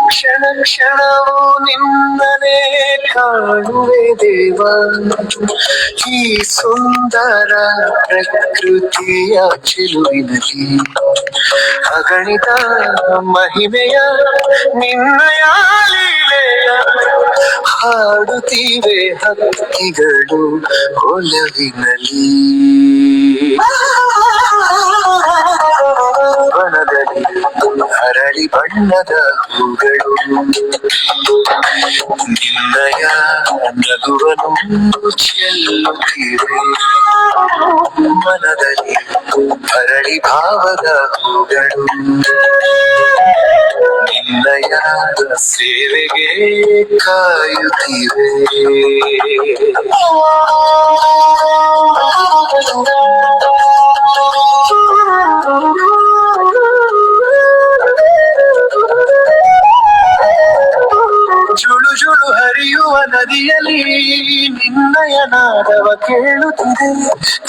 ಕ್ಷಣ ಕ್ಷಣವೂ ನಿನ್ನನೆ ಕಾಣುವೆ ದೇವ, ಈ ಸುಂದರ ಪ್ರಕೃತಿಯ ಚೆಲುವಿನಲ್ಲಿ ಅಗಣಿತ ಮಹಿಮೆಯ ನಿನ್ನಯ ಲೀಲೆಯ ಹಾಡುತ್ತೀವೆ ಹಕ್ಕಿಗಳು ಒಲವಿನಲ್ಲಿ. ವನದಲ್ಲಿ ಅರಳಿ ಬಣ್ಣದ ಹೂಗಳು ನಿನ್ನಯ ನಗುವನ್ನು ಚೆಲ್ಲುತ್ತಿವೆ. ಮನದಲ್ಲಿ ಅರಳಿ ಭಾವದ ಹೂಗಳು ನಿನ್ನಯ ಸೇವೆಗೆ ಕಾಯುತ್ತಿವೆ. ಜುಳು ಜುಳು ಹರಿಯುವ ನದಿಯಲ್ಲಿ ನಿನ್ನಯ ನಾದವ ಕೇಳುತ್ತಿದೆ.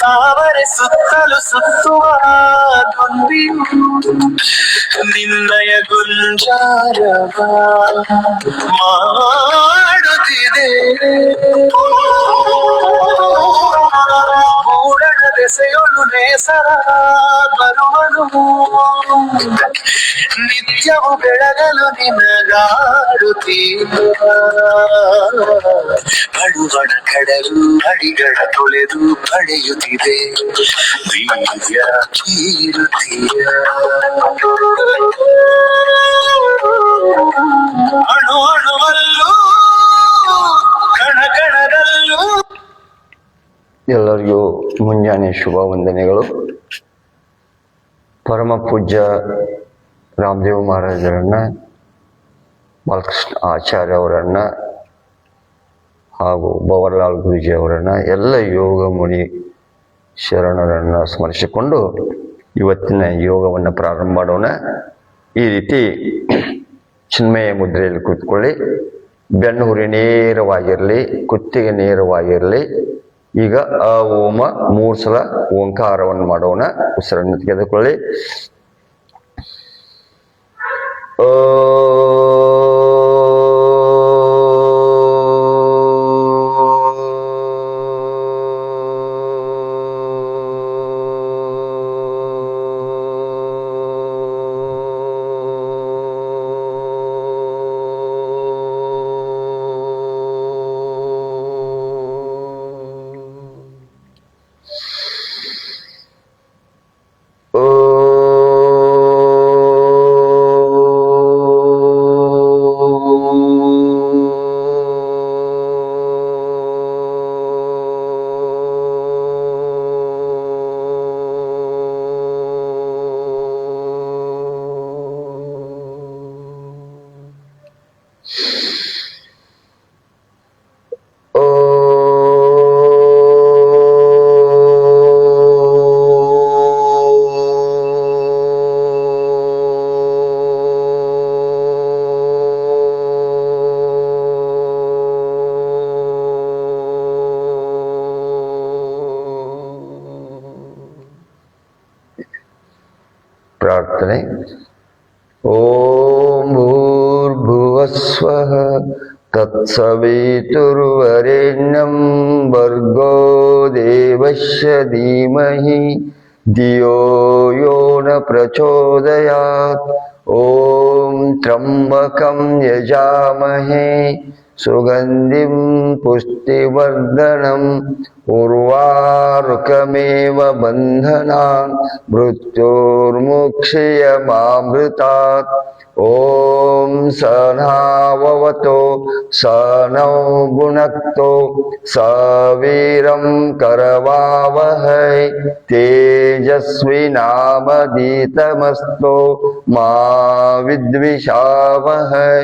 ತಾವರೆ ಸುತ್ತಲೂ ಸುತ್ತುವ ಗೊಂಬಿಯು ನಿನ್ನಯ ಗುಂಜಾರವ ಮಾಡುತ್ತಿದೆ. ಮೂಡಣ ದೆಸೆಯೊಳು ನೇಸರ ಬರುವನು ನಿತ್ಯವು ಬೆಳಗಲು ನಿನಗಾಡುತ್ತೀವ. ಬಳುವಣ ಕಡಲು ಅಡಿಗಳ ತೊಳೆದು ಪಡೆಯುತ್ತಿದೆ ದಿವ್ಯ ಕೀರ್ತಿಯ. ಅಣು ಅಣುವಲ್ಲೂ ಕಣ ಕಣದಲ್ಲೂ. ಎಲ್ಲರಿಗೂ ಮುಂಜಾನೆ ಶುಭ ವಂದನೆಗಳು. ಪರಮ ಪೂಜ್ಯ ರಾಮದೇವ್ ಮಹಾರಾಜರನ್ನ, ಬಾಲಕೃಷ್ಣ ಆಚಾರ್ಯ ಅವರನ್ನ ಹಾಗೂ ಭವರ್ಲಾಲ್ ಗುರೂಜಿ ಅವರನ್ನ, ಎಲ್ಲ ಯೋಗ ಮುನಿ ಶರಣರನ್ನ ಸ್ಮರಿಸಿಕೊಂಡು ಇವತ್ತಿನ ಯೋಗವನ್ನು ಪ್ರಾರಂಭ ಮಾಡೋಣ. ಈ ರೀತಿ ಚಿನ್ಮಯ ಮುದ್ರೆಯಲ್ಲಿ ಕೂತ್ಕೊಳ್ಳಿ. ಬೆನ್ನುಹುರಿ ನೇರವಾಗಿರಲಿ, ಕುತ್ತಿಗೆ ನೇರವಾಗಿರಲಿ. ಈಗ ಆ ಓಮ 3 ಸಲ ಓಂಕಾರವನ್ನು ಮಾಡೋಣ. ಉಸಿರನ್ನು ತೆಗೆದುಕೊಳ್ಳಿ. ಪ್ರಾರ್ಥನೆ. ಓಂ ಭೂರ್ಭುವಸ್ವಃ ತತ್ಸವಿತುರ್ವರೆಣ್ಯಂ ಭರ್ಗೋ ದೇವಸ್ಯ ಧೀಮಹಿ ಧಿಯೋ ಯೋ ನ ಪ್ರಚೋದಯಾತ್. ಓಂ ತ್ರ್ಯಂಬಕಂ ಯಜಾಮಹೇ ಸುಗಂಧಿಂ ಪುಷ್ಟಿವರ್ಧನಂ ಉರ್ವಾರುಕಮೇವ ಬಂಧನಾನ್ ಮೃತ್ಯೋರ್ಮುಕ್ಷಯಮಾಮೃತಾತ್. ಓಂ ಸನಾವವತೋ ಸನೌ ಭುನಕ್ತೋ ಸವೀರಂ ಕರವಾವಹೈ ತೇಜಸ್ವಿನಾಮಧೀತಮಸ್ತೋ ಮಾ ವಿದ್ವಿಷಾವಹೈ.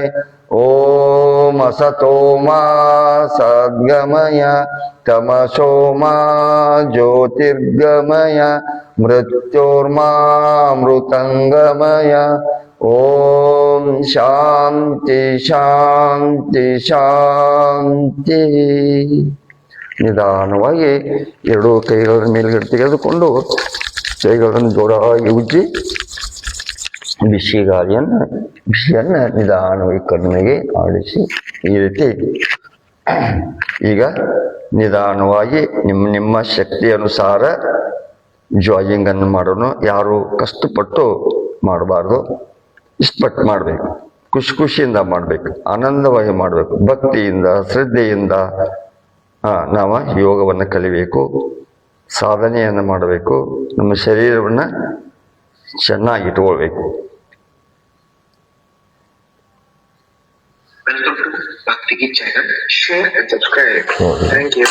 ಓಂ ಅಸತೋ ಮಾ ಸದ್ಗಮಯ ತಮಸೋ ಮಾ ಜ್ಯೋತಿರ್ಗಮಯ ಮೃತ್ಯೋರ್ಮಾಮೃತಂಗಮಯ. ಓಂ ಶಾಂತಿ ಶಾಂತಿ ಶಾಂತಿ. ನಿಧಾನವಾಗಿ ಎರಡೂ ಕೈಗಳನ್ನು ಮೇಲ್ಗಡೆ ತೆಗೆದುಕೊಂಡು ಕೈಗಳನ್ನು ಜೋರಾಗಿ ಉಜ್ಜಿ ಬಿಸಿಯನ್ನು ನಿಧಾನವಾಗಿ ಕಣ್ಣಿಗೆ ಆಡಿಸಿ ಈ ರೀತಿ ಈಗ ನಿಧಾನವಾಗಿ ನಿಮ್ಮ ಶಕ್ತಿ ಅನುಸಾರ ಜಾಗಿಂಗ್ ಅನ್ನು ಮಾಡೋಣ. ಯಾರು ಕಷ್ಟಪಟ್ಟು ಮಾಡಬಾರ್ದು, ಇಷ್ಟಪಟ್ಟು ಮಾಡಬೇಕು, ಖುಷಿಯಿಂದ ಮಾಡಬೇಕು, ಆನಂದವಾಗಿ ಮಾಡಬೇಕು, ಭಕ್ತಿಯಿಂದ ಶ್ರದ್ಧೆಯಿಂದ ನಾವು ಯೋಗವನ್ನು ಕಲಿಬೇಕು, ಸಾಧನೆಯನ್ನು ಮಾಡಬೇಕು, ನಮ್ಮ ಶರೀರವನ್ನು ಚೆನ್ನಾಗಿ ಇಟ್ಕೊಳ್ಬೇಕು. Welcome to Bhakti Git channel. Share and subscribe. Thank you.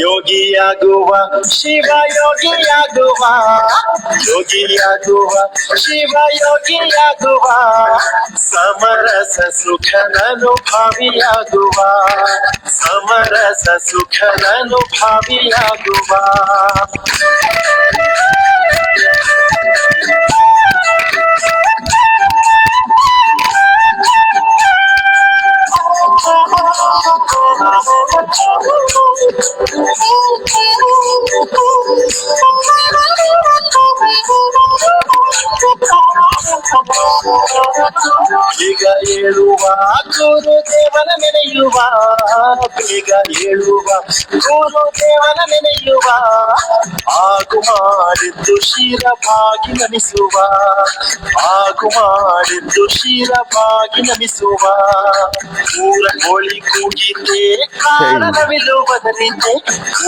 ಯೋಗಿಯಾಗುವ Shiva ಯೋಗಿಯಾಗುವ, ಯೋಗಿಯಾಗುವ Shiva ಯೋಗಿಯಾಗುವ, ಸಮರಸ ಸುಖನನುಭಾವಿಯಾಗುವ, ಸಮರಸ ಸುಖನನುಭಾವಿಯಾಗುವ. ಬೇಗ ಏಳುವ ಗುರುದೇವನ ನೆನೆಯುವ, ಬೇಗ ಏಳುವ ಗುರುದೇವನ ನೆನೆಯುವ, ಆಗು ಮಾಡಿದ್ದು ಶಿರವಾಗಿ ನಮಿಸುವ, ಆಗು ಮಾಡಿದ್ದು ಶಿರವಾಗಿ ನಮಿಸುವ. ಊರ ಕೋಳಿ ಕೂಗಿದ್ದೆ ಕಾರಣವಿಲು ಬದಲಿದ್ದೆ,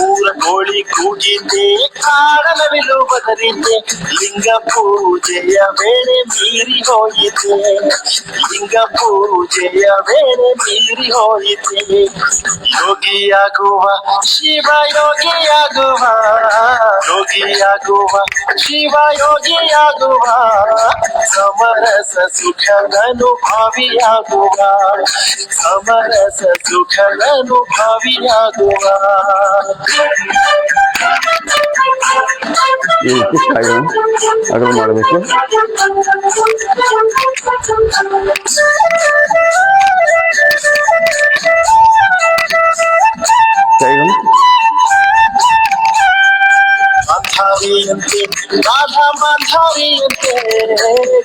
ಊರ ಕೋಳಿ ಕೂಗಿದ್ದೆ ಕಾರಣವಿಲು ಬದಲಿದ್ದೆ, ಲಿಂಗ ಪೂಜೆಯ ವೇಳೆ ಮೀರಿ ಹೋಯಿತೆ, ಲಿಂಗ ಪೂಜೆಯ ವೇಳೆ ಮೀರಿ ಹೋಯಿತೆ. ಯೋಗಿಯಾಗುವ ಶಿವ ಯೋಗಿಯಾಗುವ, ಯೋಗಿಯಾಗುವ ಶಿವ ಯೋಗಿಯಾಗುವ, ಸಮರಸ ಸುಖನನುಭಾವಿಯಾಗುವ, ಸಮರಸ ಸುಖನನುಭಾವಿಯಾಗುವ. ಈ ರೀತಿ ಅಡುಗೆ ಮಾಡಬೇಕು. ಕೈಗಳು ಗಾಂಧಾರಿಯಂತೆ ರಾಧಾ ಮಾಂಧಾರಿಯಂತೆ,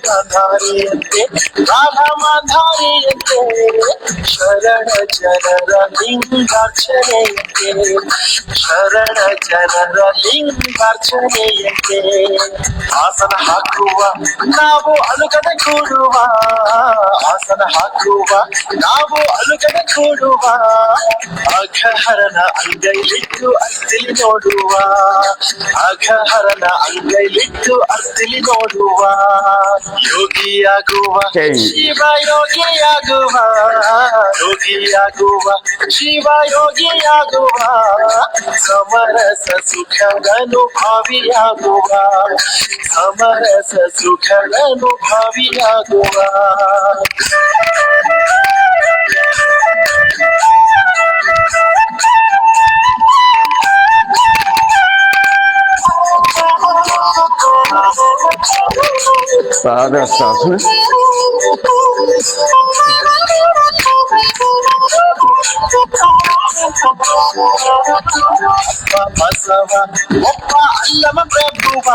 ಗಾಂಧಾರಿಯಂತೆ ರಾಧಾ ಮಾಂಧಾರಿಯಂತೆ, ಶರಣ ಜನರ ಲಿಂಗಾರ್ಚನೆಯಂತೆ, ಶರಣ ಜನರ ಲಿಂಗಾರ್ಚನೆಯಂತೆ. ಆಸನ ಹಾಕುವ ನಾವು ಅಲುಗಡೆ ಕೂಡುವ, ಆಸನ ಹಾಕುವ ನಾವು ಅಲುಗಡೆ ಕೂಡುವ, ಅಘಹರನ ಅಂಗೈಲಿಟ್ಟು ಅರ್ತಿಲಿ ನೋಡುವ, ಅಘಹರನ ಅಂಗೈಲಿಟ್ಟು ಅರ್ತಿಲಿ ನೋಡುವ. ಯೋಗಿಯಾಗುವ ಶಿವ ಯೋಗಿಯಾಗುವ, ಯೋಗಿಯಾಗುವ ಶಿವ ಯೋಗಿಯಾಗುವ, ಸಮರಸ ಸುಖನನುಭಾವಿಯಾಗುವ, ಸಮರಸ ಸುಖನನುಭಾವಿಯಾಗುವ. ಪಾದಹಸ್ತಾಸನ. ಬಸವ ಒಬ್ಬ ಅಲ್ಲಮ ಪ್ರಭುವ,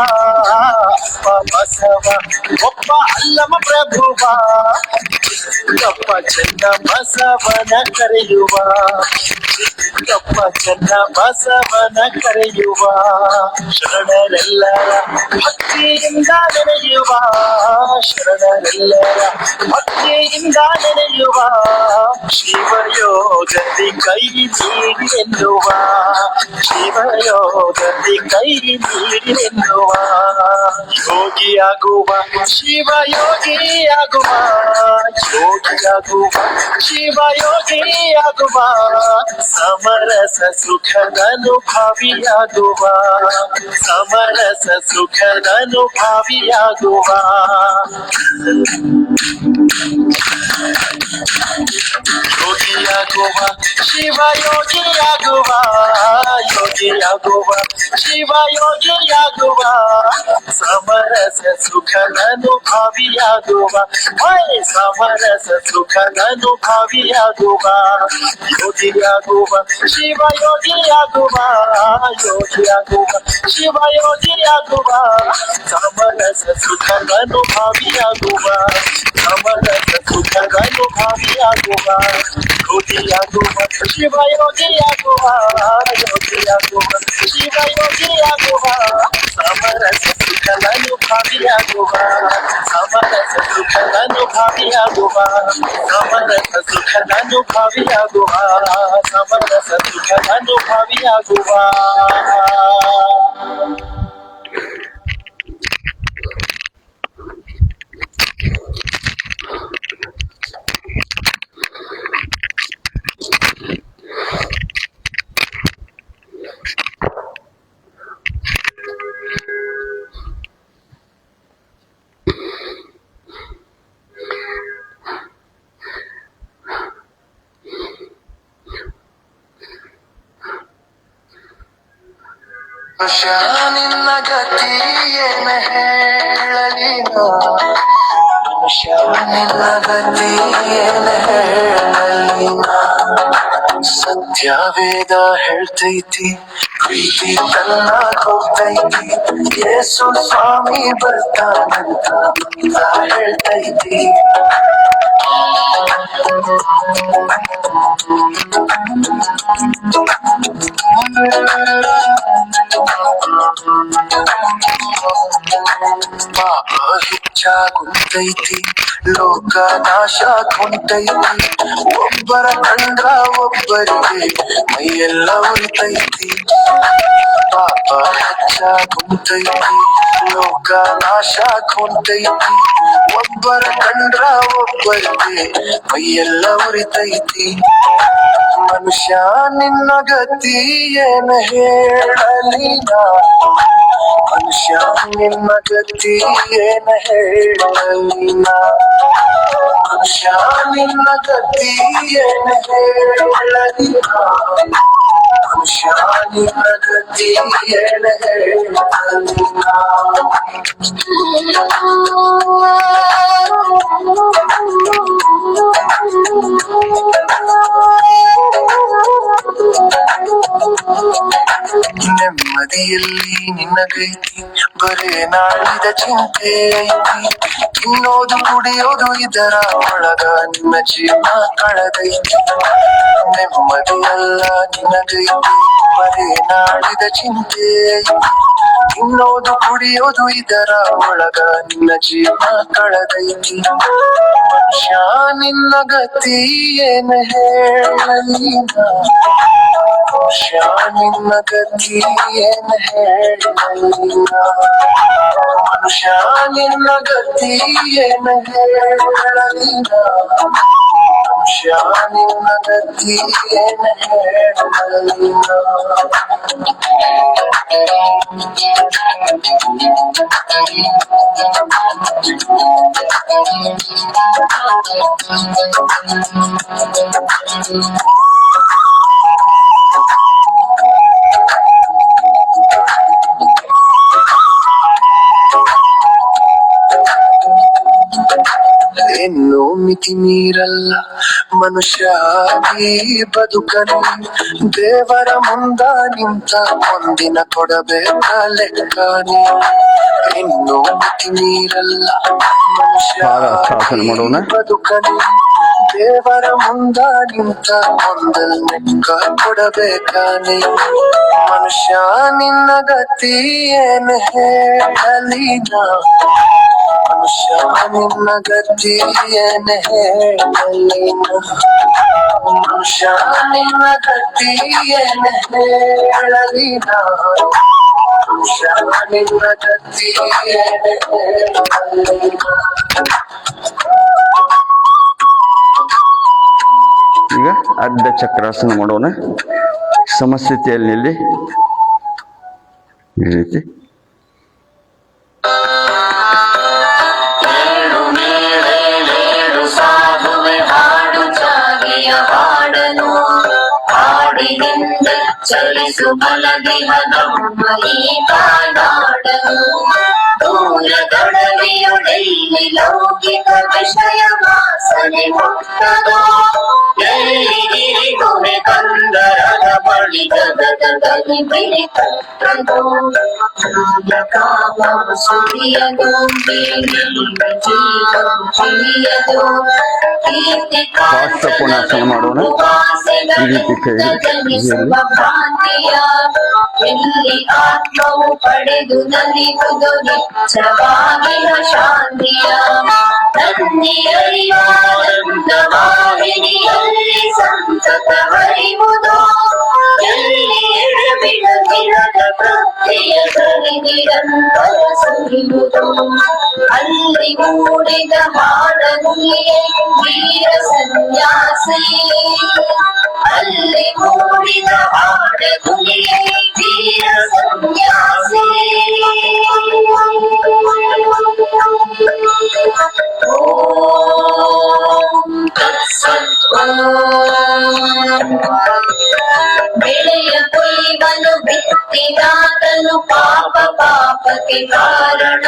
ಬಸವ ಒಬ್ಬ ಅಲ್ಲಮ ಪ್ರಭುವ, ಕಪ್ಪ ಚೆನ್ನ ಬಸವನ ಕರೆಯುವ, ಕಪ್ಪ ಚೆನ್ನ ಬಸವನ ಕರೆಯುವ. ಶರಣರೆಲ್ಲರ ಭಕ್ತಿಯಿಂದ ನೆನೆಯುವ, ಶರಣರೆಲ್ಲರ ಭಕ್ತಿಯಿಂದ ನೆನೆಯುವ, ಶಿವಯೋಗದಿ ಕೈ ನೀಡಿ ಎನ್ನುವ, ಶಿವಯೋಗದಿ ಕೈ ನೀಡಿ ಎನ್ನುವ. ಯೋಗಿಯಾಗುವ ಶಿವ ಯೋಗಿಯಾಗುವ, ಯೋಗಿಯಾಗುವ ಶಿವ ಯೋಗಿಯಾಗುವ, ಸಮ ಸಮರಸ ಸುಖದನುಭವಿಯಾಗುವ ಸಮರಸ ಸುಖದನುಭವಿಯಾಗುವ ಯೋಗಿಯಾಗುವ ಶಿವಯೋಗಿಯಾಗುವ ಯೋಗಿಯಾಗುವ ಶಿವಯೋಗಿಯಾಗುವ ಸಮರಸ ಸುಖದನುಭವಿಯಾಗುವ ಸಮರಸ ಸುಖದನುಭವಿಯಾಗುವ ಯೋಗಿಯಾಗುವ ಶಿವಯೋಗಿಯಾಗುವ ಯೋಗಿಯಾಗುವ ಶಿವಯೋಗಿಯಾಗುವ ಸಮರಸ ಸುಖದನುಭವಿಯಾಗುವ ಸಮರಸ ಸುಖದನುಭವಿಯಾಗುವ ಯೋಗಿಯಾಗುವ ಶಿವಯೋಗಿಯಾಗುವ ಯೋಗಿಯಾಗುವ ಶಿವಯೋಗಿಯಾಗುವ ಸಮರಸ ಸುಖದನುಭವಿಯಾಗುವ ಸಮರಸ ಸುಖದನುಭವಿಯಾಗುವ ಸಮರಸ ಸುಖದನುಭವಿಯಾಗುವ ಸಮರಸ ಸುಖದನುಭವಿಯಾಗುವ ನಿನ್ನ ಗತಿಯೇನ ಹೇಳಲಿ ನಿನ್ನ ಗತಿಯೇನ ಹೇಳಲಿ ಸತ್ಯವೇದ ಹೇಳ್ತೈತಿ ಪ್ರೀತಿ ತನ್ನ ಹೋಗ್ತೈತಿ ಯೇಸು ಸ್ವಾಮಿ ಬರ್ತಾನಂತ ಹೇಳ್ತೈತಿ ಪಾಪ ಹೆಚ್ಚಾಗುಂತೈತಿ ಲೋಕ ನಾಶ ಕುಂತೈತಿ ಒಬ್ಬರ ಕಂಡ್ರ ಒಬ್ಬರಿಗೆ ಮೈಯೆಲ್ಲ ಉಳಿತೈತಿ ಪಾಪ ಹೆಚ್ಚಾಗುಂತೈತಿ ಲೋಕ ನಾಶ ಕುಂತೈತಿ ಒಬ್ಬರ ಕಂಡ್ರ ಒಬ್ಬರಿಗೆ ಮೈಯೆಲ್ಲ ಉರಿತೈತಿ ಮನುಷ್ಯ ನಿನ್ನ ಗತಿ ಏನ ಹೇಳಲಿ ಮನುಷ್ಯ ನಿನ್ನ ಗತಿ ಏನ ಹೇಳಲಿ ಮನುಷ್ಯ ನಿನ್ನ ಗತಿ ಏನ ಹೇಳಲಿ ಮನುಷ್ಯ ನಿನ್ನ ಗತಿ ಏನ ಹೇಳಲಿ ನೆಮ್ಮದಿಯಲ್ಲಿ ನಿನ್ನಗೈತಿ ಬರೇ ನಾಳಿದ ಚಿಂತೆ ಐತಿ ತಿನ್ನೋದು ಕುಡಿಯೋದು ಇದರ ಒಳಗ ನಿನ್ನ ಜೀವ ಕಳೆದೈತಿ ನೆಮ್ಮದಿಯಲ್ಲ ನಿನ್ನಗೈತಿ ಬರೇ ನಾಳಿದ ಚಿಂತೆ ಐತಿ ತಿನ್ನೋದು ಕುಡಿಯೋದು ಇದರ ಒಳಗ ನಿನ್ನ ಜೀವ ಕಳೆದೈತಿ ಮನುಷ್ಯ ನಿನ್ನ ಗತಿ ಏನ ಹೇಳಲಿ ಮನುಷ್ಯ ನಿನ್ನ ಗತಿ ಏನ ಹೇಳಲಿ ಮನುಷ್ಯ ನಿನ್ನ ಗತಿ ಏನ ಹೇಳಲಿ ಮನುಷ್ಯ ನಿನ್ನ ಗತಿ ಏನ ಹೇಳಲಿ ಇನ್ನು ಮಿತಿ ಮೀರಲ್ಲ ಮನುಷ್ಯ ಈ ಬದುಕಲಿ ದೇವರ ಮುಂದ ನಿಂತ ಒಂದಿನ ಕೊಡಬೇಕ ಲೆಕ್ಕನಿ ಇನ್ನು ಮಿತಿ ಮೀರಲ್ಲ ಮನುಷ್ಯ ಬದುಕಲಿ ದೇವರ ಮುಂದ ನಿಂತ ಒಂದಲ್ ಲೆಕ್ಕ ಕೊಡಬೇಕಾನೆ ಮನುಷ್ಯ ನಿನ್ನ ಗತಿ ಏನ ಹೇಳಲಿ ಮನುಷ್ಯ ನಿನ್ನ ಗತಿ ಏನ ಹೇಳಲಿ ಮನುಷ್ಯ ನಿನ್ನ ಗತಿ ಏನ ಹೇಳಲಿ ಮನುಷ್ಯ ನಿನ್ನ ಗತಿ ಏನ ಹೇಳಲಿ ಈಗ ಅರ್ಧ ಚಕ್ರಾಸನ ಮಾಡೋಣ. ಸಮಸ್ಥಿತಿಯಲ್ಲಿ ನಿಲ್ಲಿ. ಈ ರೀತಿ ಚಲಿಸು ಬಲದಿಹ ನಮ್ಮ ಈ ತಾಯ್ನಾಡನು. ದೂರದೊಡವೆಯೊಡೆಲ್ಲಿ ಲೌಕಿಕ ವಿಷಯ ವಾಸನೆ ಮುಟ್ಟದೋ. ಎಲ್ಲಿ ಗುಹೆ ಕಂದರದ ಬಳಿ ಗಗಗಗಲಿ ಬಿಳಿ ಕಟ್ಟದೋ. ಕಾಮ ಸುರಿಯದು ಜೀವ ತಿಳಿಯದು. ಕೀರ್ತಿ ಕೋಣಾಸನ ಮಾಡೋಣ. ಈ ರೀತಿ ಕೈ ಎಲ್ಲಿ ಆತ್ಮವು ಪಡೆದು ನಲಿಯುವುದು ನಿಚ್ಚವಾಗಿನ ಶಾಂತಿಯ. ನನ್ನಿಯರಿವಾನಂದ ವಾಹಿನಿಯಲ್ಲಿ ಸಂತತ ಹರಿಯುವುದು. ಎಲ್ಲಿ ಎಡೆಬಿಡದಿರದ ಪ್ರತ್ಯಯ ಸರಿ ನಿರಂತರ ಸುರಿಯುವುದು. ಅಲ್ಲಿ ಮೂಡಿದ ಹಾಡಲ್ಲಿಯೇ ವೀರ ಸನ್ಯಾಸಿ. ಅಲ್ಲಿ ಮೂಡಿದ ಹಾಡಲ್ಲಿಯೇ ವೀರ ಸನ್ಯಾಸಿ. ಬೆಳೆಯ ಕೊಯ್ವನು ಬಿತ್ತಿದಾತನು ಪಾಪ ಪಾಪಕ್ಕೆ ಕಾರಣ.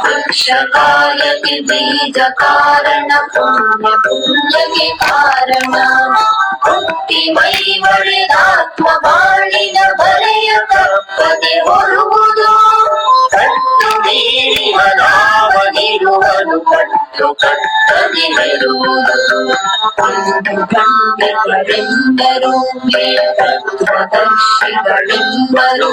ವೃಕ್ಷ ಕಾಯಕ್ಕೆ ಬೀಜ ಕಾರಣ. ಪುಣ್ಯ ಪುಣ್ಯಕ್ಕೆ ಕಾರಣ. ಹುಟ್ಟಿ ಮೈ ಒಡೆದಾತ್ಮ ಬಾಳಿನ ಬರೆಯ ತಪ್ಪದೆ ಹೊರುವುದು. ಕಟ್ಟು ಮೀರಿ ಮನಾವನಿರುವನು ಕಟ್ಟು ಕಟ್ಟದೆ ಹೆರುವುದು. ಗಂಧಗಳೆಂದರು ಮೇಲ್ದರ್ಶಿಗಳೆಂದರು.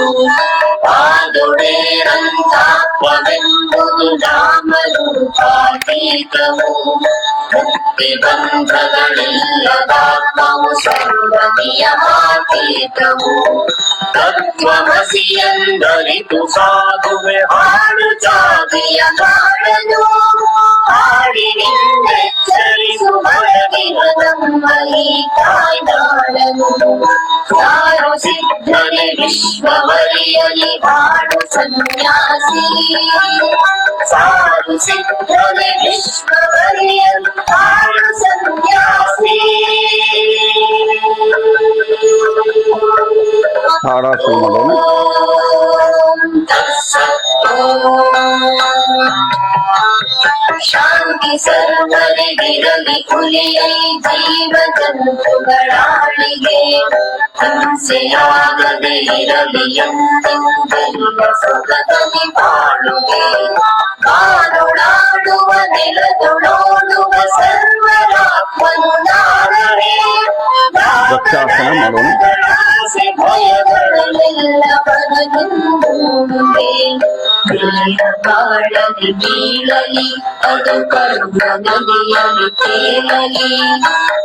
ಪಾದೊಡೆಯಂತಾತ್ಮವೆಂಬುದು ನಾಮರೂಪಾತೀತವು. ಮುಕ್ತಿ ಬಂಧಗಳೆಲ್ಲದಾತ್ಮವು ಸರ್ವ ನಿಯಮಾತೀತವು. ತತ್ವಮಸಿ ಎಂದರಿತು ಸಾಧುವೆ ಹಾಡು ಜಾತಿಯ ಹಾಡನು. ಹಾಡಿನಿಂದೆಚ್ಚರಿಸು ಹೊರಗಿನ ನಮ್ಮ ಈ ತಾಯ್ನಾಡನು. ಸಾರು ಸಿದ್ಧನೆ ವಿಶ್ವವರಿಯಲಿ ಹಾಡು ಸನ್ಯಾಸಿ. ಸಾರು ಸಿದ್ಧನೆ ವಿಶ್ವವರಿಯಲಿ ಹಾಡು ಸನ್ಯಾಸಿ. ತಾಡಾಸನ ಮಾಡೋಣ. ಶಾಂತಿ ಸರ್ವರಿಗಿರಲಿ ಹುಲಿಯೈ ಜೀವ ಜಂತುಗಳಾಳಿಗೆ. ಹಿಂಸೆಯಾಗದೆ ಇರಲಿ ಎಂದೆಂದೆಲ್ಲ ಸುಖದಲ್ಲಿ ಬಾಳುವೆ. ಕಾನೊಡಾಡುವ ನೆಲದೊಡೋಡುವ ಸರ್ವರಾತ್ಮನು ನಾನವೇ. ವೃಕ್ಷಾಸನ ಮಾಡೋಣ. ಭಯಗಳನ್ನೆಲ್ಲ ಬರದಿಂದುವೆ. ಕಾಡಲಿ ಬೀಳಲಿ ಅದು ಕರುಣ ನದಿಯಲಿ ತೇಲಲಿ.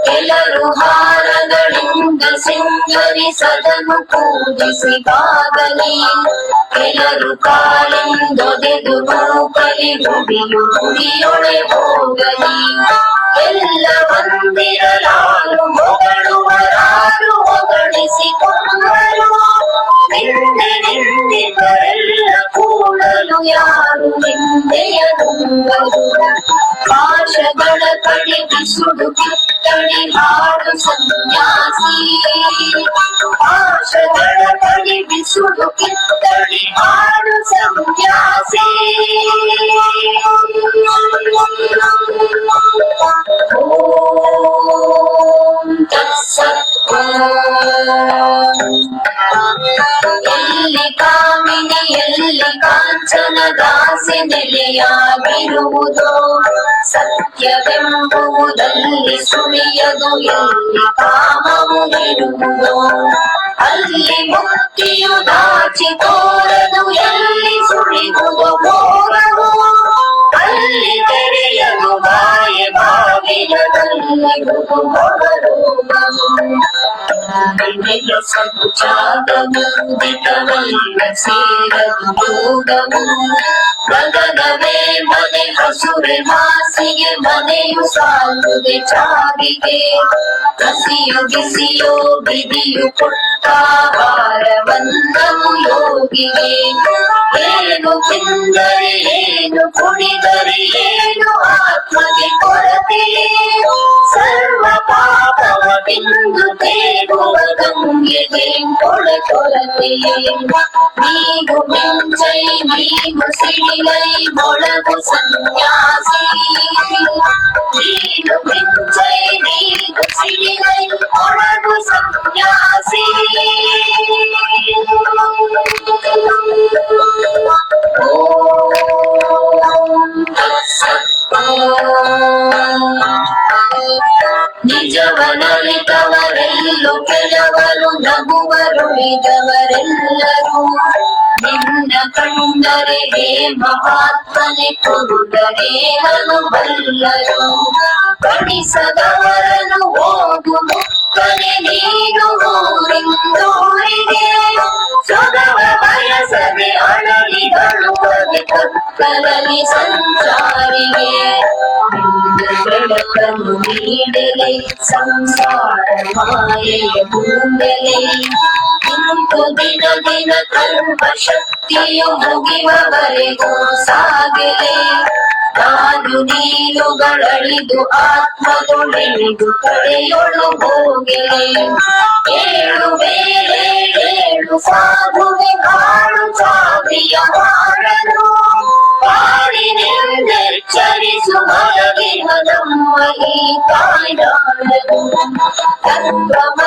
ಕೆಲರು ಹಾರಗಳಿಂದ ಸಿಂಗರಿಸದನು ಪೂಜಿಸಿ ಬಾಗಲಿ. ಕೆಲರು ಕಾಲಿಂದೊದೆದು ನೂಕಲಿ ಗುಡಿಯು ಗುಡಿಯೊಳೆ ಹೋಗಲಿ. ಎಲ್ಲ ಬಂದಿರಲಾರು ಹೊಗಳುವರಾರು ಹೊಗಳಿಸಿಕೊಂಡರು. ನಿಂದೆ ನಿಂದಿತರೆಲ್ಲ ಕೂಡಲು ಯಾರು ನಿಂದೆಯ ನುಂಗರು. ಪಾಶಗಳ ಕಡಿಗಿಸುಡು ಕಿತ್ತಳಿ ಹಾಡು ಸನ್ಯಾಸಿ. ಪಾಶಗಳ ಕಡಿಗಿಸುಡು ಕಿತ್ತಳಿ ಹಾಡು ಸನ್ಯಾಸಿ. ಎಲ್ಲಿ ಕಾಮಿನಿ ಎಲ್ಲಿ ಕಾಂಚನ ದಾಸಿ ನೆಲೆಯಾಗಿರುವುದೋ. ಸತ್ಯವೆಂಬುವುದಲ್ಲಿ ಸುಳಿಯದು ಎಲ್ಲಿ ಕಾಮವು ಇರುವುದೋ. ಅಲ್ಲಿ ಮುಕ್ತಿಯು ದಾಚಿ ತೋರದು ಎಲ್ಲಿ ಸುಳಿಯುವುದೋ ಮೋಹವು. ಅಲ್ಲಿ ತೆರೆಯಲು ಬಾಯಿ ಬಾಗಿಲದಲ್ಲಿ ಮರುಭೂಮವು. ವಿಮೆಯ ಸಂಚಾರವು ದಿಟವಲ್ಲ ಸೇರದು ಯೋಗವು ಗಗನವೇ ಮನೆ ಹಸುರೆ ಹಾಸಿಗೆ ಮನೆಯು ಸಾಲುವೆ ಚಾರಿಗೆ ಹಸಿಯು ಬಿಸಿಯೋ ಬಿದಿಯು ಕೊಟ್ಟಾಹಾರವನ್ನವು ಯೋಗಿಗೆ ಏನು ತಿಂದರೆ ಏನು ಕುಡಿದರೆ ಏನು ಆತ್ಮಗೆ ಕೊರತೆ ಸರ್ವ ಪಾಪವ ತಿಂದು ತೇಗುವ ಗಂಗೆಗೆ ಕೊರತೆ ನೀಗು ಮಿಂಚೈ ನೀಗು ಸಿಡಿಲೈ ಮೊಳಗು ಸನ್ಯಾಸಿ ನೀನು ಮಿಂಚೈ ನೀಗು ಸಿಡಿಲೈ ಮೊಳಗು ಸನ್ಯಾಸಿ ನಿಜವನರಿತವರೆಲ್ಲೂ ಕೆಲವರು ನಗುವರುಳಿದವರೆಲ್ಲರೂ ನಿನ್ನ ಕಂಡರೆ ಹೇ ಮಹಾತ್ಮನೆ ಕುರುಡರೇನನು ಬಲ್ಲರು ಕಣಿಸದವರನು ಹೋಗು ಮುಕ್ಕನೆ ನೀನು ಊರಿಂದೂರಿಗೆ ಸೊಗವ ಬಯಸದೆ ಅಳಲಿಗಳು ಕತ್ತಲಲ್ಲಿ ಸಂಚಾರಿಗೆ ಬೆಳಕನ್ನು ನೀಡಲೆ ಸಂಸಾರ ಮಾಯೆಯ ಮುಂದಲೆ ಇಂತು ದಿನ ದಿನ ಕಲ್ಪ ಶಕ್ತಿಯು ಮುಗಿವವರೆಗೂ ಸಾಗಲೆ ನಾನು ನೀನುಗಳಳಿದು ಆತ್ಮದೊಳೆದು ಕಡೆಯೊಳು ಹೋಗಲೆ ಏಳು ಬೇರೆ ಏಳು ಸಾಧುವೆ ಕಾಡು ಸಾವಿಯ ಮಾಡಲು ಪಾಡಿನೆಂದೆಚ್ಚರಿಸು ಮಲಗಿನ ನಮ್ಮ ಈ ತಾಯ್ನಾಡನು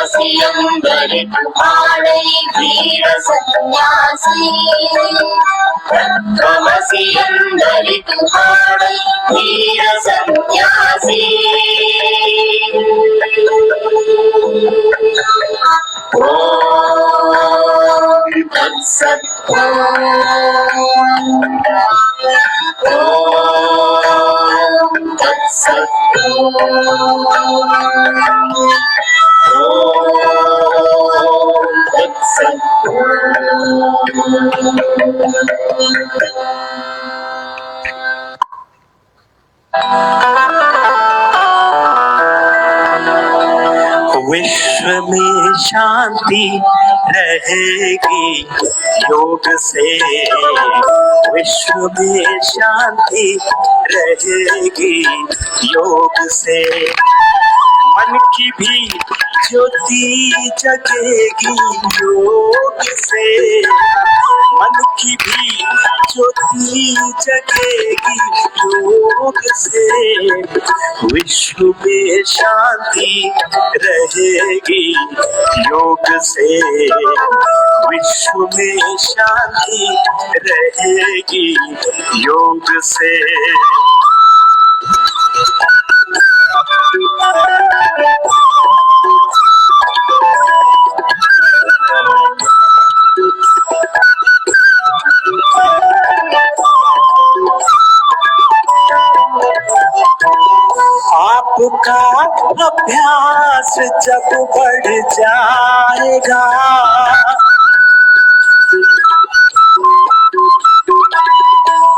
ತತ್ವಮಸಿಯಂದರಿತು ಮಾಡೈ ವೀರ ಸನ್ಯಾಸಿ ತತ್ವಮಸಿಯಂದರಿತು ಮಾಡೈ ವೀರ ಸನ್ಯಾಸಿ ಓಂ ತತ್ಸತ್ ಓಂ ತತ್ಸತ್ ಓಂ ತತ್ಸತ್ विश्व में शांति रहेगी योग से विश्व में शांति रहेगी योग से मन की भी ज्योति जगेगी योग से मन की भी ज्योति जगेगी योग से विश्व में शांति रहेगी योग से विश्व में शांति रहेगी योग से आपका अभ्यास जब बढ़ जाएगा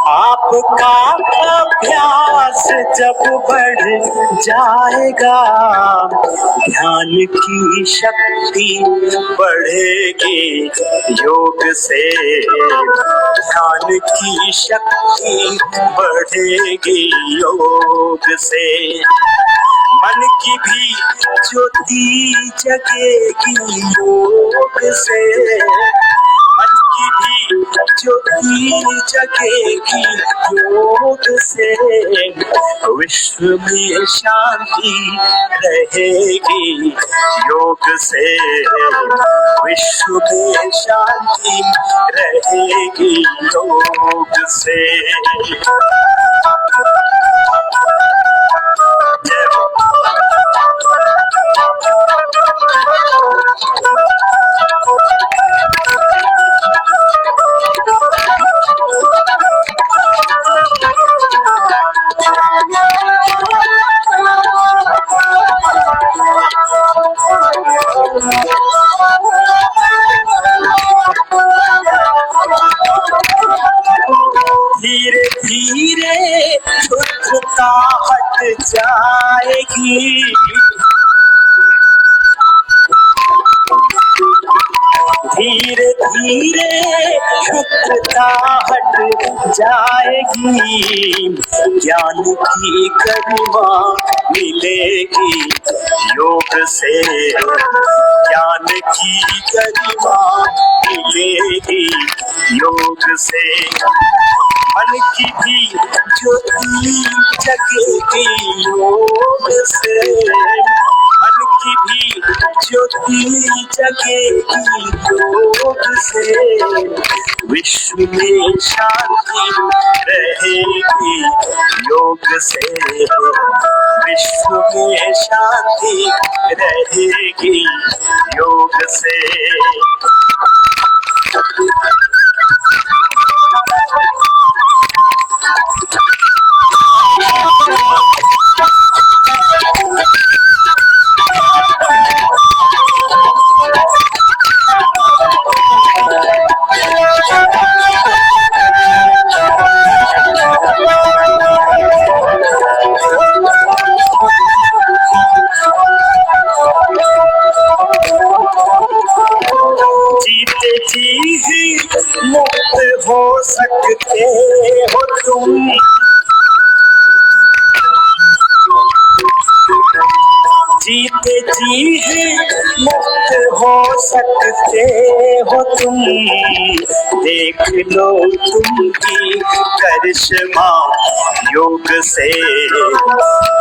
आपका अभ्यास जब बढ़ जाएगा ध्यान की शक्ति बढ़ेगी योग से ध्यान की शक्ति बढ़ेगी योग से मन की भी ज्योति जगेगी योग से मन की भी ज्योति जगेगी योग से विश्व में शांति रहेगी योग से विश्व में शांति रहेगी योग से जाएगी, ज्ञान की गरिमा मिलेगी योग से, ज्ञान की गरिमा मिलेगी योग से। मन की भी ज्योति जगेगी योग से, मन की भी ज्योति जगेगी योग से। विश्व में शांति रहेगी योग से, विश्व में शांति रहेगी योग से। जीते जी ही मुक्त हो सकते हो तुम, जीते जी ही मुक्त हो सकते हो तुम। देख लो तुम भी करिश्मा योग से,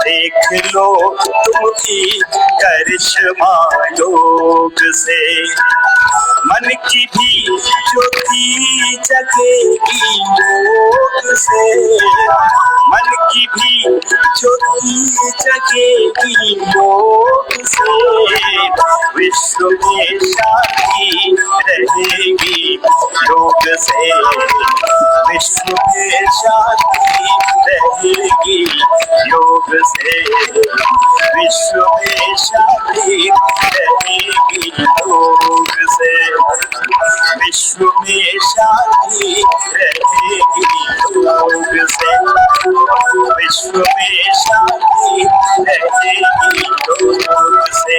देख लो तुम भी करिश्मा योग से। मन की भी ज्योति जगेगी योग से, मन की भी ज्योति जगेगी योग से। विश्व में शांति रहेगी योग से, विश्व में शांति रहेगी योग से, विश्व में शांति रहेगी योग से, विश्व में शांति रहेगी योग से, विश्व में शांति रहेगी योग से,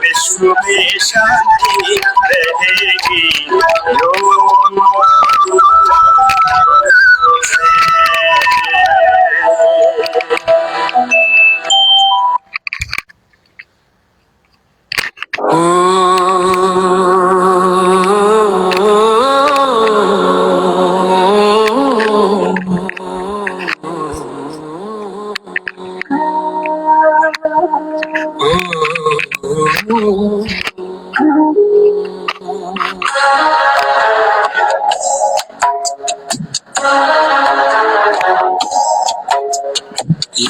विश्व में शांति रहेगी योग से।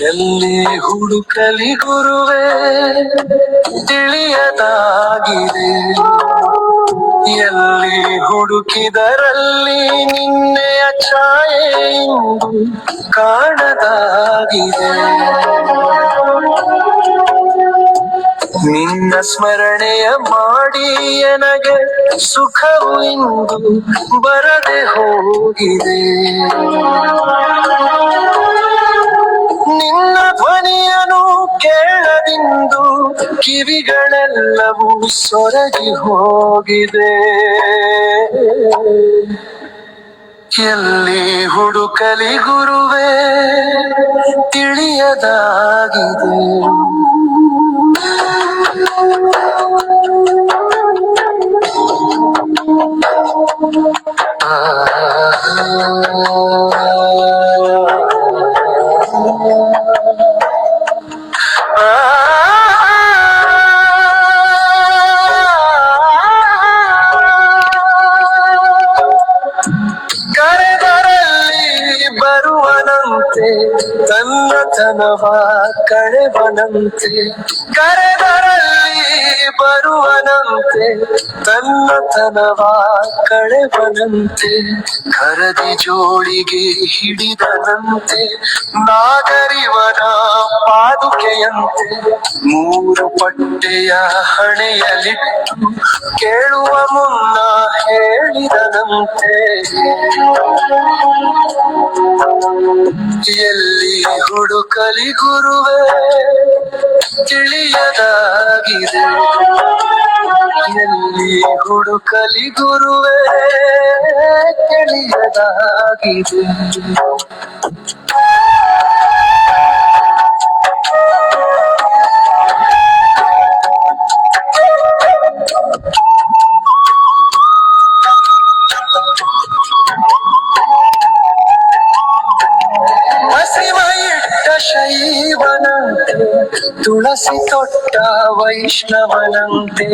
ಎಲ್ಲಿ ಹುಡುಕಲಿ ಗುರುವೇ ತಿಳಿಯದಾಗಿದೆ, ಎಲ್ಲಿ ಹುಡುಕಿದರಲ್ಲಿ ನಿನ್ನೆಯ ಛಾಯೆ ಇಂದು ಕಾಣದಾಗಿದೆ. ನಿನ್ನ ಸ್ಮರಣೆಯ ಮಾಡಿ ನನಗೆ ಸುಖವು ಇಂದು ಬರದೆ ಹೋಗಿದೆ. ನಿನ್ನ ಧ್ವನಿಯನು ಕೇಳದಿಂದು ಕಿವಿಗಳೆಲ್ಲವೂ ಸೊರಗಿ ಹೋಗಿದೆ. ಎಲ್ಲಿ ಹುಡುಕಲಿ ಗುರುವೇ ತಿಳಿಯದಾಗಿದೆ. ಕರೆದರಲ್ಲಿ ಬರುವನಂತೆ ತನ್ನತನವ ಕಳೆವನಂತೆ, ಕರೆದರಲ್ಲಿ ಬರುವನಂತೆ ತನ್ನತನವ ಕಳೆವನಂತೆ. ಕರದಿ ಜೋಳಿಗೆ ಹಿಡಿದನಂತೆ ನಾಗರಿವನ ಪಾದುಕೆಯಂತೆ. ಮೂರು ಪಟ್ಟೆಯ ಹಣೆಯಲಿಟ್ಟು ಕೇಳುವ ಮುನ್ನ ಹೇಳಿದನಂತೆ. ಎಲ್ಲಿ ಹುಡುಕಲಿ ಗುರುವೇ ತಿಳಿಯದಾಗಿದೆ, ಎಲ್ಲಿ ಹುಡುಕಲಿ ಗುರುವೇ ತಿಳಿಯದಾಗಿದೆ. ಶೈವನಂತೆ ತುಳಸಿ ತೊಟ್ಟ ವೈಷ್ಣವನಂತೆ,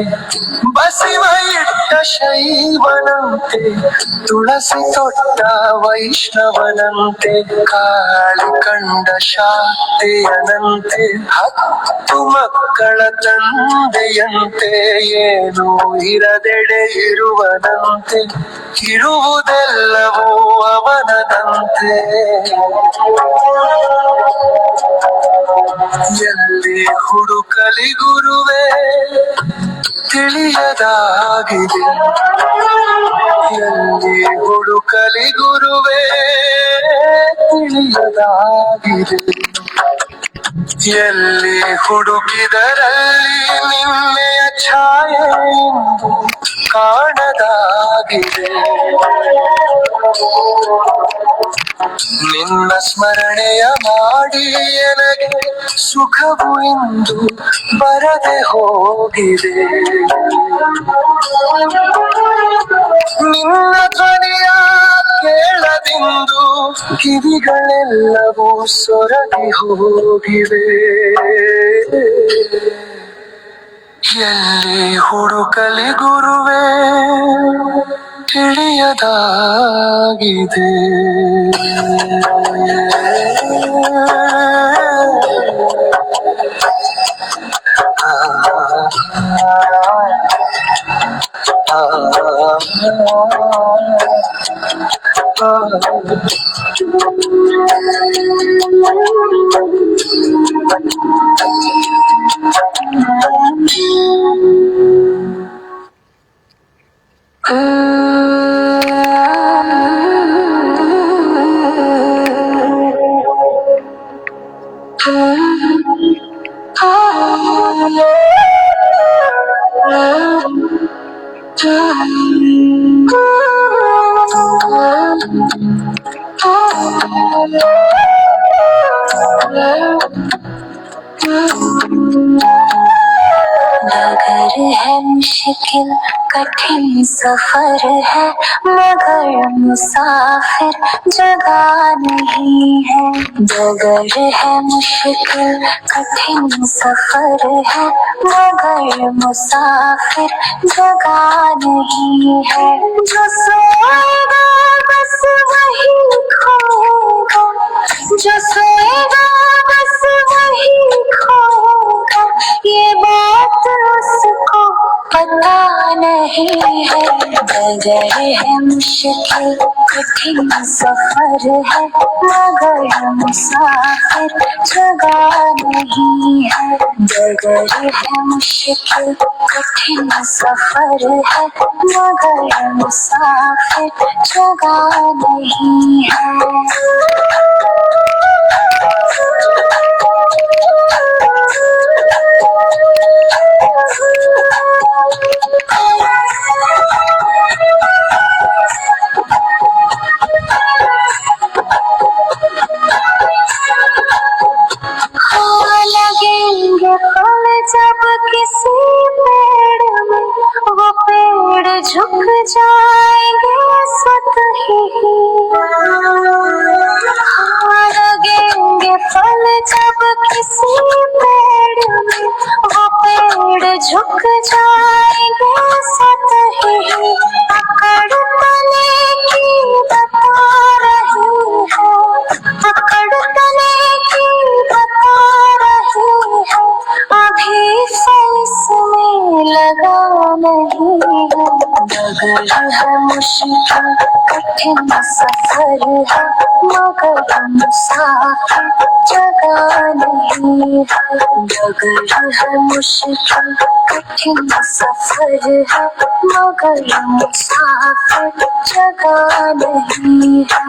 ಬಸಿವ ಇಟ್ಟ ಶೈವನಂತೆ ತುಳಸಿ ತೊಟ್ಟ ವೈಷ್ಣವನಂತೆ, ಕಾಳಿ ಕಂಡ ಶಾಂತಿಯನಂತೆ 10 ಮಕ್ಕಳ ತಂದೆಯಂತೆ, ಏನು ಇರದೆಡೆ ಇರುವನಂತೆ, ಇರುವುದೆಲ್ಲವೂ ಅವನದಂತೆ. ಎಲ್ಲಿ ಹುಡುಕಲಿ ಗುರುವೇ ತಿಳಿಯದಾಗಿದೆ, ಎಲ್ಲಿ ಹುಡುಕಲಿ ಗುರುವೇ ತಿಳಿಯದಾಗಿದೆ. ಎಲ್ಲಿ ಹುಡುಕಿದರಲ್ಲಿ ನಿನ್ನೆಯ ಛಾಯೆ ಎಂದು ಕಾಣದಾಗಿದೆ. ನಿನ್ನ ಸ್ಮರಣೆಯ ಮಾಡಿ ನನಗೆ ಸುಖವು ಇಂದು ಬರದೆ ಹೋಗಿದೆ. ನಿನ್ನ ಧ್ವನಿಯ ಕೇಳದಿಂದು ಕಿವಿಗಳೆಲ್ಲವೂ ಸೊರಗಿ ಹೋಗಿವೆ. ಎಲ್ಲಿ ಹುಡುಕಲಿ ಗುರುವೇ ತಿಳಿಯದಾಗಿದೆ. डगर है मुश्किल कठिन सफर है, मगर मुसाफिर जगह नहीं है. डगर है मुश्किल कठिन सफर है, मगर मुसाफिर जगह नहीं है. जो सोएगा बस वही खोएगा, जो सोएगा बस वही खोएगा, ये बात उसको पता नहीं है. डगर है मुश्किल कठिन सफर है, मगर मुसाफिर जगह नहीं है. डगर है मुश्किल कठिन सफर है, मगर मुसाफिर जगह नहीं है. लगेंगे फल जब किसी पेड़ में, वो पेड़ झुक जाएंगे स्वत ही. लगेंगे फल जब किसी पेड़ में, वो पेड़ झुक जाएंगे स्वत ही. पकड़ तले की बता रही है, पकड़ तले की बता रही है, अभी फल इसमें लगा नहीं है. डगर है मुश्किल कठिन सफर है, मगर मुसाफिर जगह नहीं है. डगर है मुश्किल कठिन सफर है, मगर मुसाफिर जगह नहीं है.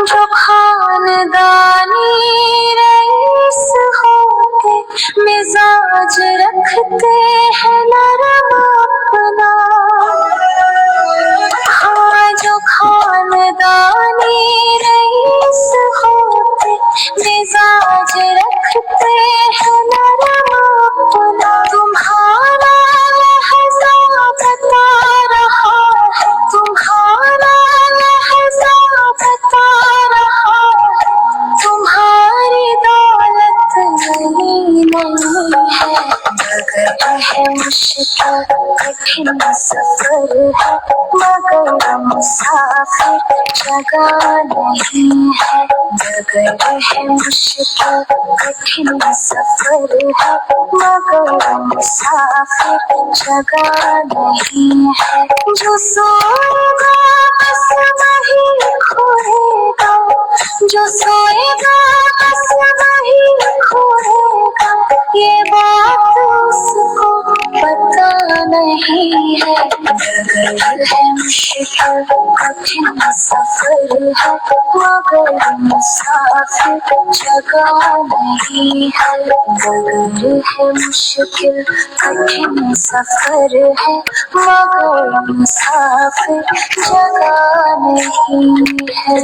जो खानदानी रईस होते मिजाज रखते हैं नरम अपना। हाँ, जो खानदानी रईस होते मिजाज रखते हैं नरम अपना। तुम्हारा लहज़ा बता रहा है, तुम्हारा लहज़ा बता रहा है, तुम्हारी दौलत नहीं है। मगर है मुश्किल कठिन सफर है, मगर मुसाफिर जगह नहीं है। मगर है मुश्किल कठिन सफर है, मगर मुसाफिर जगह नहीं है। जो सोएगा बस वही खोएगा, जो सोएगा बस वही खोएगा। ये बात उसको पता नहीं है। मगर है मुश्किल कठिन सफर है, मगर मुसाफिर जगह नहीं है। मगर है मुश्किल कठिन सफर है, मगर मुसाफिर जगह नहीं है।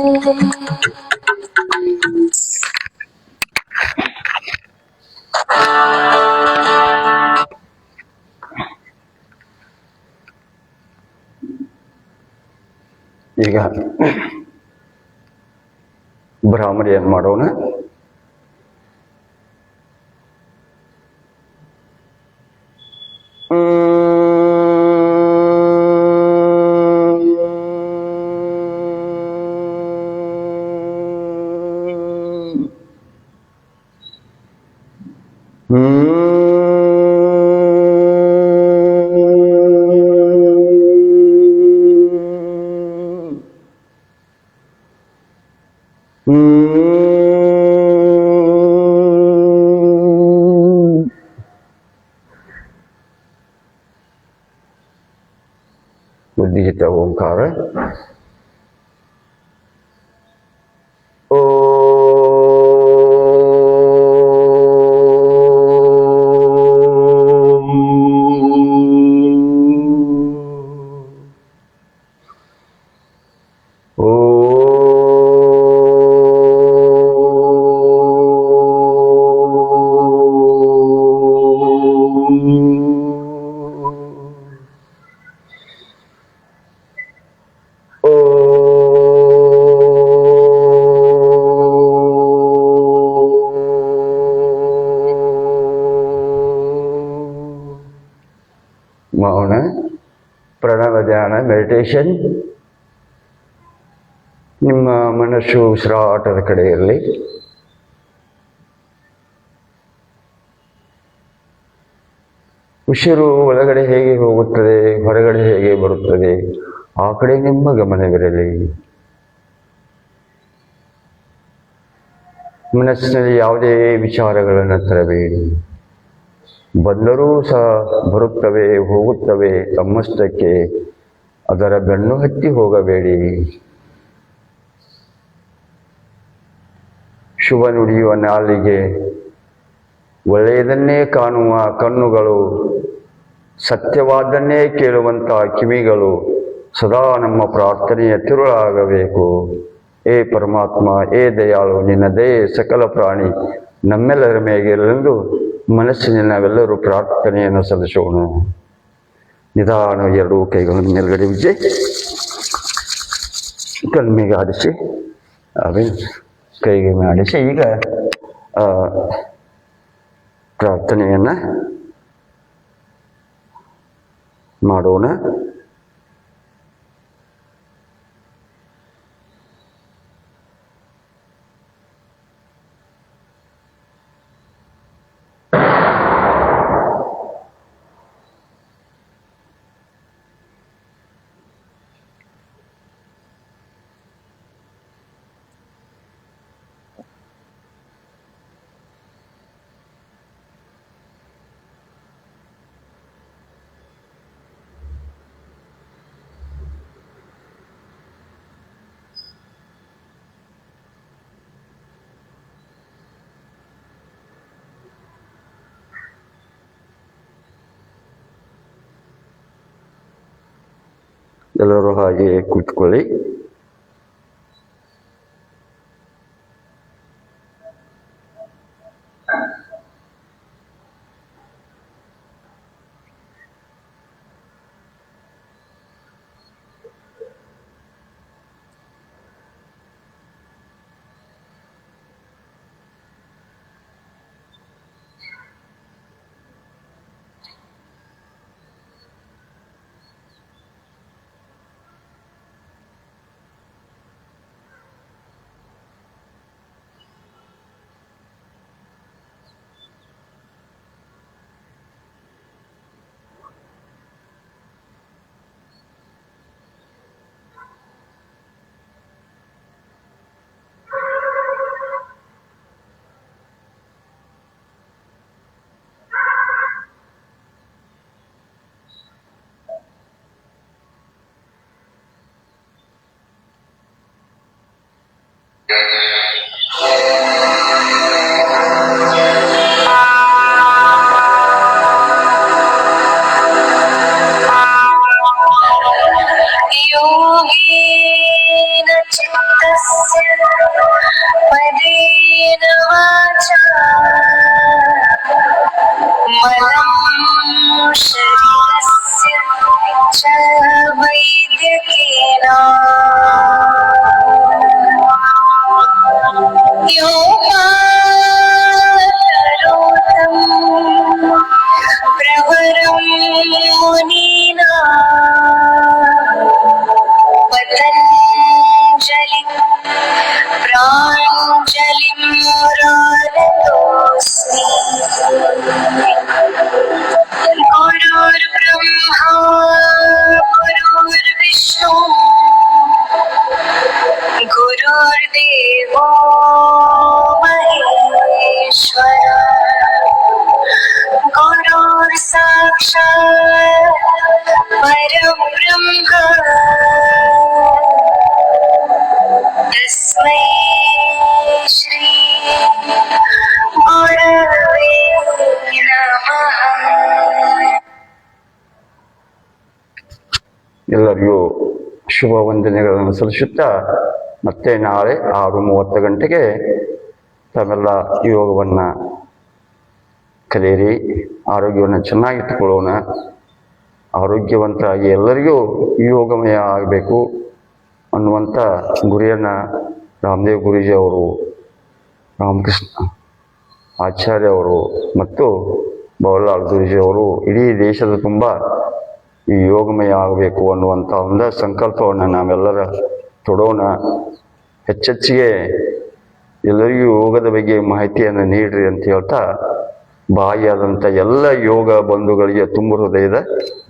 ಈಗ ಭ್ರಾಮರಿಯನ್ನು ಮಾಡೋಣ. ಉದ್ದಿತ ಓಂಕಾರ. ಮೌನ ಪ್ರಣವ ಧ್ಯಾನ ಮೆಡಿಟೇಷನ್. ನಿಮ್ಮ ಮನಸ್ಸು ಉಸಿರಾಟದ ಕಡೆ ಇರಲಿ. ಉಸಿರು ಒಳಗಡೆ ಹೇಗೆ ಹೋಗುತ್ತದೆ, ಹೊರಗಡೆ ಹೇಗೆ ಬರುತ್ತದೆ, ಆ ಕಡೆ ನಿಮ್ಮ ಗಮನವಿರಲಿ. ಮನಸ್ಸಿನಲ್ಲಿ ಯಾವುದೇ ವಿಚಾರಗಳನ್ನು ತರಬೇಡಿ. ಬಂದರೂ ಸಹ ಬರುತ್ತವೆ ಹೋಗುತ್ತವೆ, ತಮ್ಮಷ್ಟಕ್ಕೆ ಅದರ ಬೆನ್ನು ಹತ್ತಿ ಹೋಗಬೇಡಿ. ಶುಭ ನುಡಿಯುವ ನಾಲಿಗೆ, ಒಳ್ಳೆಯದನ್ನೇ ಕಾಣುವ ಕಣ್ಣುಗಳು, ಸತ್ಯವಾದನ್ನೇ ಕೇಳುವಂಥ ಕಿವಿಗಳು ಸದಾ ನಮ್ಮ ಪ್ರಾರ್ಥನೆಯ ತಿರುಳಾಗಬೇಕು. ಏ ಪರಮಾತ್ಮ, ಏ ದಯಾಳು, ನಿನ್ನ ದಯೆ ಸಕಲ ಪ್ರಾಣಿ ನಮ್ಮೆಲ್ಲರ ಮೇಗಿರಲೆಂದು ಮನಸ್ಸಿನ ನಾವೆಲ್ಲರೂ ಪ್ರಾರ್ಥನೆಯನ್ನು ಸಲ್ಲಿಸೋಣ. ನಿಧಾನ ಎರಡೂ ಕೈಗಳನ್ನು ಮೇಲ್ಗಡೆ ವಿಜಯ್ ಕಣ್ಣಿಗೆ ಆಡಿಸಿ, ಕೈಗೆ ಆಡಿಸಿ ಈಗ ಪ್ರಾರ್ಥನೆಯನ್ನು ಮಾಡೋಣ. ಎಲ್ಲರೂ ಹಾಗೆ ಕೂತ್ಕೊಳ್ಳಿ. योगेन चित्तस्य पदेन वाचा मलं शरीरस्य च वैद्यकेन योगाकरोतं प्रवरं मुनीना पतञ्जलिं प्राञ्जलिं मुरारतोऽस्मि। गुरुर्ब्रह्मा गुरुर्विष्णु गुरुर्देवो महेश्वर गुरुर्साक्षात् परब्रह्म तस्मै श्री गुरवे नमः। ಎಲ್ಲರಿಗೂ ಶುಭ ವಂದನೆಗಳನ್ನು ಸಲ್ಲಿಸುತ್ತಾ ಮತ್ತೆ ನಾಳೆ 6:30 ಗಂಟೆಗೆ ತಾವೆಲ್ಲ ಯೋಗವನ್ನು ಕಲಿಯಿರಿ. ಆರೋಗ್ಯವನ್ನು ಚೆನ್ನಾಗಿಟ್ಟುಕೊಳ್ಳೋಣ. ಆರೋಗ್ಯವಂತರಾಗಿ ಎಲ್ಲರಿಗೂ ಯೋಗಮಯ ಆಗಬೇಕು ಅನ್ನುವಂಥ ಗುರಿಯನ್ನು ರಾಮದೇವ್ ಗುರೂಜಿ ಅವರು, ರಾಮಕೃಷ್ಣ ಆಚಾರ್ಯ ಅವರು ಮತ್ತು ಬವಲಾಲ್ ಗುರೂಜಿ ಅವರು ಇಡೀ ದೇಶದ ತುಂಬ ಈ ಯೋಗಮಯ ಆಗಬೇಕು ಅನ್ನುವಂಥ ಒಂದು ಸಂಕಲ್ಪವನ್ನು ನಾವೆಲ್ಲರ ತೊಡೋಣ. ಹೆಚ್ಚೆಚ್ಚಿಗೆ ಎಲ್ಲರಿಗೂ ಯೋಗದ ಬಗ್ಗೆ ಮಾಹಿತಿಯನ್ನು ನೀಡ್ರಿ ಅಂತ ಹೇಳ್ತಾ ಬಾಯಿಯಾದಂಥ ಎಲ್ಲ ಯೋಗ ಬಂಧುಗಳಿಗೆ ತುಂಬ ಹೃದಯದ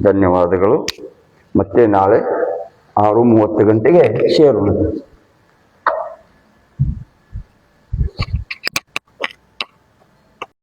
ಧನ್ಯವಾದಗಳು. ಮತ್ತೆ ನಾಳೆ 6:30 ಗಂಟೆಗೆ ಸೇರೋಣ.